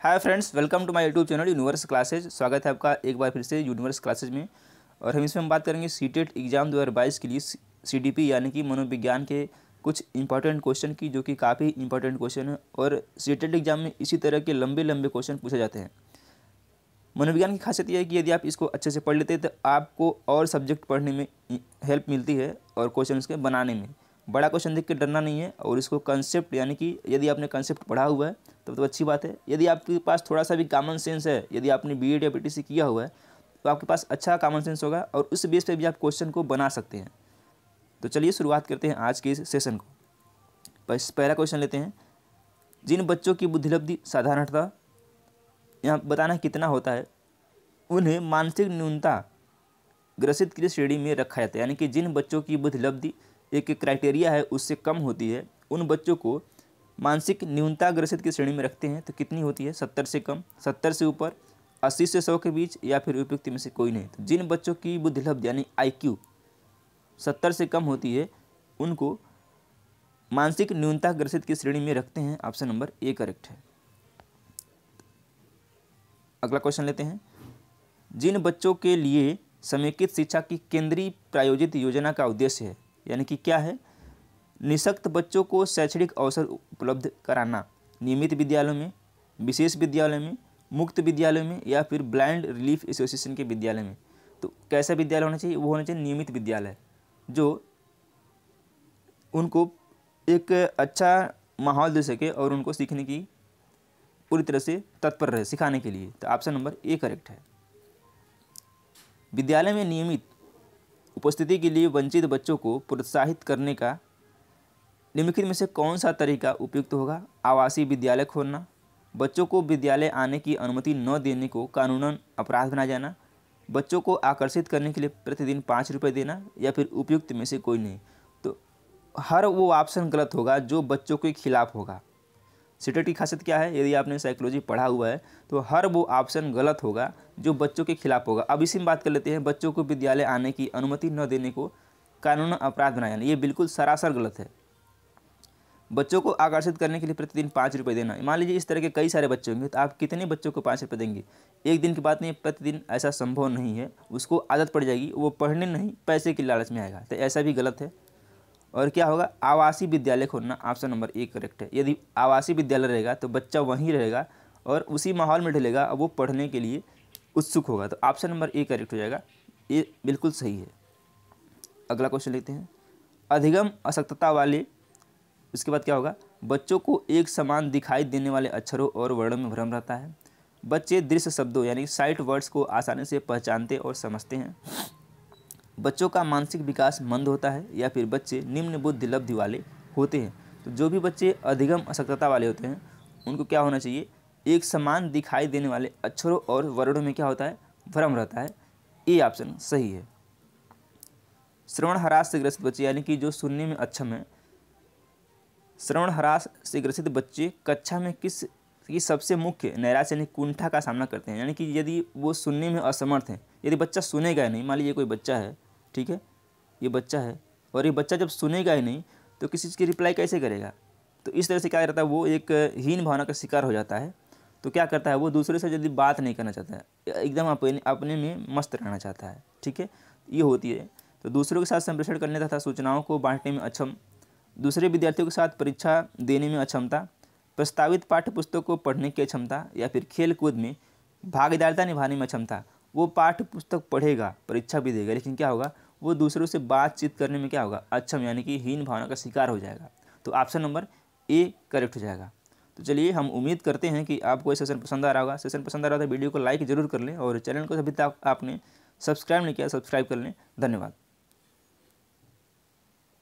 Hi friends, welcome to my YouTube channel universe classes. स्वागत है आपका एक बार फिर से यूनिवर्स क्लासेज में। और हम इसमें बात करेंगे सीटेट एग्ज़ाम 2022 के लिए सीडीपी यानी कि मनोविज्ञान के कुछ इंपॉर्टेंट क्वेश्चन की, जो कि काफ़ी इंपॉर्टेंट क्वेश्चन है। और सीटेट एग्ज़ाम में इसी तरह के लंबे लंबे क्वेश्चन पूछे जाते हैं। मनोविज्ञान की खासियत यह है कि यदि आप इसको अच्छे से पढ़ लेते हैं तो आपको और सब्जेक्ट पढ़ने में हेल्प मिलती है और क्वेश्चन के बनाने में। बड़ा क्वेश्चन देख के डरना नहीं है। और इसको कंसेप्ट यानी कि यदि आपने कंसेप्ट पढ़ा हुआ है तो अच्छी बात है। यदि आपके पास थोड़ा सा भी कॉमन सेंस है, यदि आपने बीएड या पीटीसी किया हुआ है तो आपके पास अच्छा कॉमन सेंस होगा और उस बेस पे भी आप क्वेश्चन को बना सकते हैं। तो चलिए शुरुआत करते हैं आज के इस सेशन को। पहला क्वेश्चन लेते हैं। जिन बच्चों की बुद्धिलब्धि साधारणतः यहाँ बताना कितना होता है, उन्हें मानसिक न्यूनता ग्रसित की श्रेणी में रखा जाता है। यानी कि जिन बच्चों की बुद्धिलब्धि एक क्राइटेरिया है उससे कम होती है, उन बच्चों को मानसिक न्यूनता ग्रसित की श्रेणी में रखते हैं। तो कितनी होती है? 70 से कम, 70 से ऊपर, 80 से 100 के बीच, या फिर उपयुक्त में से कोई नहीं। तो जिन बच्चों की बुद्धिलब्धि यानी IQ 70 से कम होती है उनको मानसिक न्यूनता ग्रसित की श्रेणी में रखते हैं। ऑप्शन नंबर ए करेक्ट है। अगला क्वेश्चन लेते हैं। जिन बच्चों के लिए समेकित शिक्षा की केंद्रीय प्रायोजित योजना का उद्देश्य है, यानी कि क्या है? निःशक्त बच्चों को शैक्षणिक अवसर उपलब्ध कराना, नियमित विद्यालयों में, विशेष विद्यालय में, मुक्त विद्यालय में, या फिर ब्लाइंड रिलीफ एसोसिएशन के विद्यालय में। तो कैसा विद्यालय होना चाहिए? वो होना चाहिए नियमित विद्यालय, जो उनको एक अच्छा माहौल दे सके और उनको सीखने की पूरी तरह से तत्पर रहे सिखाने के लिए। तो ऑप्शन नंबर ए करेक्ट है। विद्यालय में नियमित उपस्थिति के लिए वंचित बच्चों को प्रोत्साहित करने का निम्नलिखित में से कौन सा तरीका उपयुक्त होगा? आवासीय विद्यालय खोलना, बच्चों को विद्यालय आने की अनुमति न देने को कानूनन अपराध बनाया जाना, बच्चों को आकर्षित करने के लिए प्रतिदिन 5 रुपये देना, या फिर उपयुक्त में से कोई नहीं। तो हर वो ऑप्शन गलत होगा जो बच्चों के खिलाफ होगा। सीटेट की खासियत क्या है? यदि आपने साइकोलॉजी पढ़ा हुआ है तो हर वो ऑप्शन गलत होगा जो बच्चों के खिलाफ होगा। अब इसी में बात कर लेते हैं। बच्चों को विद्यालय आने की अनुमति न देने को कानूनन अपराध बनाया जाना, ये बिल्कुल सरासर गलत है। बच्चों को आकर्षित करने के लिए प्रतिदिन 5 रुपये देना, मान लीजिए इस तरह के कई सारे बच्चे होंगे तो आप कितने बच्चों को 5 रुपये देंगे? एक दिन की बात नहीं, प्रतिदिन ऐसा संभव नहीं है। उसको आदत पड़ जाएगी, वो पढ़ने नहीं पैसे की लालच में आएगा। तो ऐसा भी गलत है। और क्या होगा? आवासीय विद्यालय खोलना, ऑप्शन नंबर ए करेक्ट है। यदि आवासीय विद्यालय रहेगा तो बच्चा वहीं रहेगा और उसी माहौल में ढलेगा, अब वो पढ़ने के लिए उत्सुक होगा। तो ऑप्शन नंबर ए करेक्ट हो जाएगा, ये बिल्कुल सही है। अगला क्वेश्चन लेते हैं। अधिगम अशक्तता वाले, उसके बाद क्या होगा? बच्चों को एक समान दिखाई देने वाले अक्षरों और वर्णों में भ्रम रहता है। बच्चे दृश्य शब्दों यानी साइट वर्ड्स को आसानी से पहचानते और समझते हैं। बच्चों का मानसिक विकास मंद होता है, या फिर बच्चे निम्न बुद्धिलब्धि वाले होते हैं। तो जो भी बच्चे अधिगम अशक्तता वाले होते हैं उनको क्या होना चाहिए? एक समान दिखाई देने वाले अक्षरों और वर्णों में क्या होता है? भ्रम रहता है। ये ऑप्शन सही है। श्रवण ह्रास से ग्रसित बच्चे, यानी कि जो सुनने में अक्षम है, श्रवण ह्रास से ग्रसित बच्चे कक्षा में किस की सबसे मुख्य नैराश्य यानी कुंठा का सामना करते हैं? यानी कि यदि वो सुनने में असमर्थ हैं, यदि बच्चा सुनेगा ही नहीं, मान लीजिए कोई बच्चा है, ठीक है, ये बच्चा है और ये बच्चा जब सुनेगा ही नहीं तो किसी चीज़ की रिप्लाई कैसे करेगा? तो इस तरह से क्या रहता है? वो एक हीन भावना का शिकार हो जाता है। तो क्या करता है? वो दूसरे से जल्दी बात नहीं करना चाहता है, एकदम अपने में मस्त रहना चाहता है, ठीक है, ये होती है। तो दूसरों के साथ संप्रेषण करने तथा सूचनाओं को बांटने में अक्षम, दूसरे विद्यार्थियों के साथ परीक्षा देने में अक्षमता, प्रस्तावित पाठ्य पुस्तक को पढ़ने की क्षमता, या फिर खेल कूद में भागीदारिता निभाने में अक्षमता। वो पाठ्य पुस्तक पढ़ेगा, परीक्षा भी देगा, लेकिन क्या होगा? वो दूसरों से बातचीत करने में क्या होगा? अक्षम, यानी कि हीन भावना का शिकार हो जाएगा। तो ऑप्शन नंबर ए करेक्ट हो जाएगा। तो चलिए, हम उम्मीद करते हैं कि आपको ये सेशन पसंद आ रहा होगा। सेशन पसंद आ रहा था वीडियो को लाइक जरूर कर लें और चैनल को अभी तक आपने सब्सक्राइब नहीं किया, सब्सक्राइब कर लें। धन्यवाद।